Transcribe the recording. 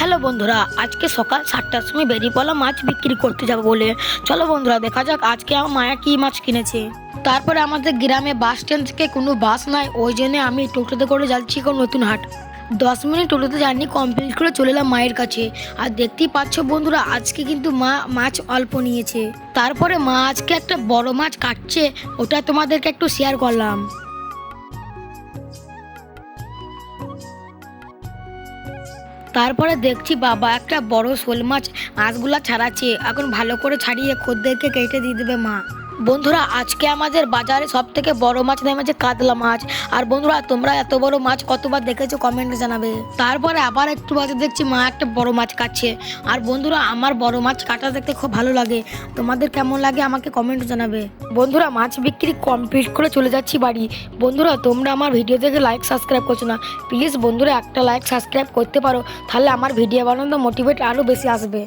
Hello বন্ধুরা, আজকে সকাল 7টার সময় বেরিয়ে পড়লাম মাছ বিক্রি করতে যাবো বলে। চলো বন্ধুরা, দেখা যাক আজকে আমার মায়া কি মাছ কিনেছে। তারপরে আমাদের গ্রামে বাস স্ট্যান্ড থেকে কোনো বাস নাই, ওই জন্য আমি টোটোতে করে যাচ্ছি কোন নতুন হাট। 10 মিনিট টোটোতে জার্নি কমপ্লিট করে চলে এলাম মায়ের কাছে। আর দেখতেই পাচ্ছ বন্ধুরা, আজকে কিন্তু মা মাছ অল্প নিয়েছে। তারপরে মা আজকে একটা বড় মাছ কাটছে, ওটা তোমাদেরকে একটু শেয়ার করলাম। তারপরে দেখছি বাবা একটা বড় শোল মাছ আঁশগুলা ছাড়াচ্ছে, এখন ভালো করে ছাড়িয়ে খদ্দেরকে কেটে দিয়ে দেবে মা। বন্ধুরা, আজকে আমাদের বাজারে সব থেকে বড় মাছ নেমেছে কাতলা মাছ। আর বন্ধুরা, তোমরা এত বড় মাছ কতবার দেখেছো কমেন্টে জানাবে। তারপরে আবার একটু বাজে দেখছি মা একটা বড় মাছ কাটছে। আর বন্ধুরা, আমার বড় মাছ কাটা দেখতে খুব ভালো লাগে, তোমাদের কেমন লাগে আমাকে কমেন্টে জানাবে। বন্ধুরা, মাছ বিক্রি কমপ্লিট করে চলে যাচ্ছি বাড়ি। বন্ধুরা, তোমরা আমার ভিডিও দেখে লাইক সাবস্ক্রাইব করছো না, প্লিজ বন্ধুরা একটা লাইক সাবস্ক্রাইব করতে পারো, তাহলে আমার ভিডিও বানানো মোটিভেট আরও বেশি আসবে।